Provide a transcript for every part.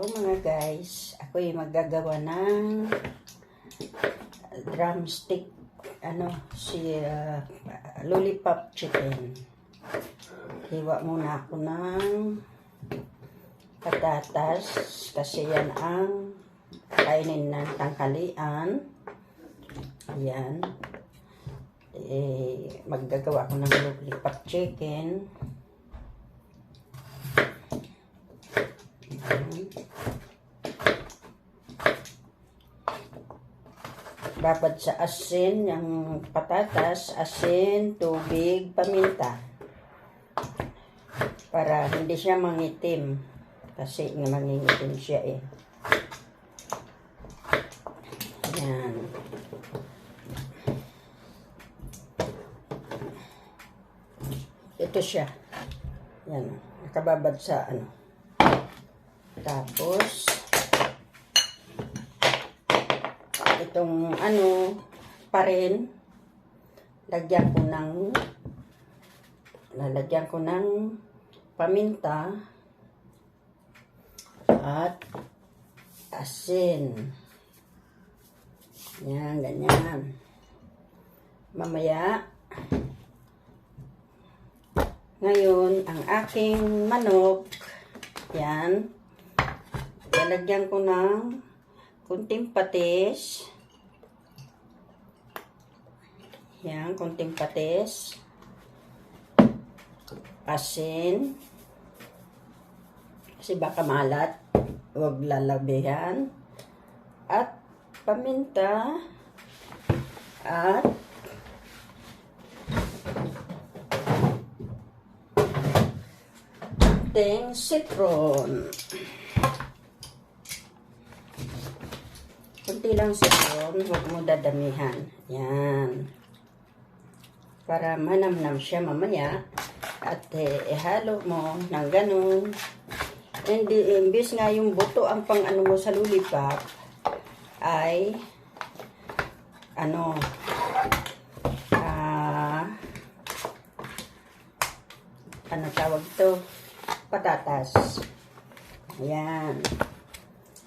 Hello mga guys, ako'y maggagawa ng drumstick, lollipop chicken. Hiwa muna ako ng patatas kasi yan ang kainin ng tanghalian. Yan. Maggagawa ako ng lollipop chicken. Babad sa asin yung patatas, asin, tubig, paminta para hindi siya mangitim kasi mangingitim siya yan. Ito siya yan, nakababad sa tapos itong parin, lalagyan ko ng paminta at asin. Yan, ganyan. Mamaya, ngayon, ang aking manok, yan, lalagyan ko ng kunting patis. Yan, kunting patis. Asin. Kasi baka malat. Huwag lalabihan. At paminta. At kunting citron. Kunti lang citron, huwag mo dadamihan. Yan. Para manamnam siya mamaya. At ihalo mo ng ganun. And imbis nga yung buto ang pang mo sa lollipop, ay tawag to? Patatas. Ayan.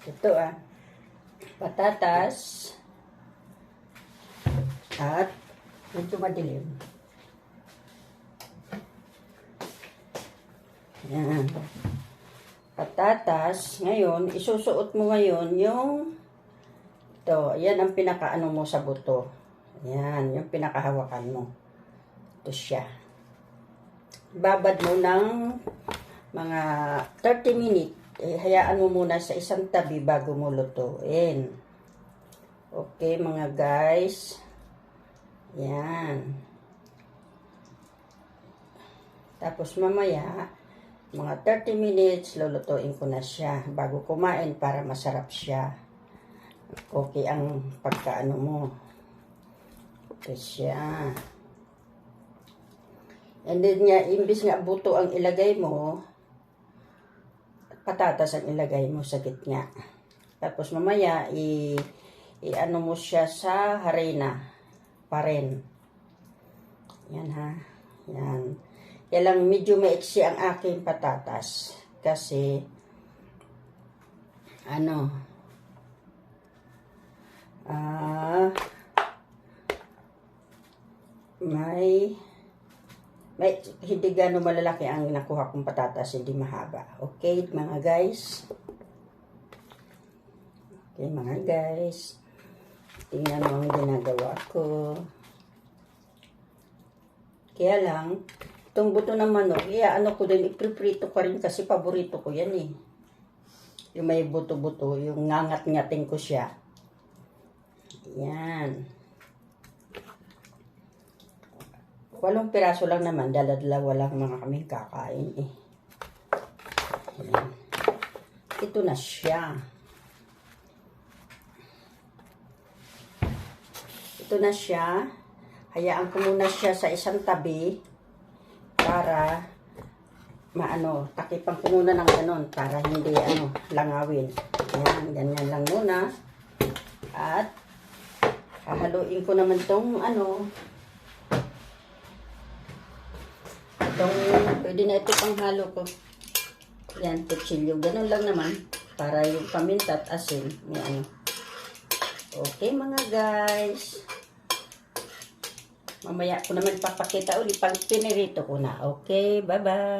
Ito patatas at medyo madilim. Yan. Patatas. Ngayon, isusuot mo ngayon yung ito. Yan ang pinakaano mo sa buto. Yan. Yung pinakahawakan mo. Ito siya. Babad mo ng mga 30 minutes. Hayaan mo muna sa isang tabi bago mo lutuin. Okay, mga guys. Yan. Tapos mamaya, mga 30 minutes, lulutuin ko na siya bago kumain para masarap siya. Okay ang pagkaano mo. Okay siya. And then nga, imbis nga buto ang ilagay mo, patatas ang ilagay mo sa gitna. Tapos mamaya, i-ano mo siya sa harina. Parin. Yan ha. Yan. Kaya lang medyo maiksi ang aking patatas. Kasi, may hindi gano'ng malalaki ang nakuha kong patatas, hindi mahaba. Okay, mga guys? Okay, mga guys. Tingnan mo ang ginagawa ko. Kaya lang, itong buto ng manok, ko din, ipriprito ko rin kasi paborito ko yan Yung may buto-buto, yung ngangat-ngating ko siya. Yan. 8 piraso lang naman, dala-dalawa lang mga kaming kakain Yan. Ito na siya. Ito na siya. Hayaan ko muna siya sa isang tabi para takipan ko muna ng ganon para hindi langawin. Yan, ganyan lang muna. At hahaluin ko naman tong pwede na ito pang halo ko. Yan, kutsilyo. Ganun lang naman. Para yung paminta at asin. May ano. Okay mga guys. Mamaya ko naman papakita ulit pag pinirito ko na. Okay, bye-bye.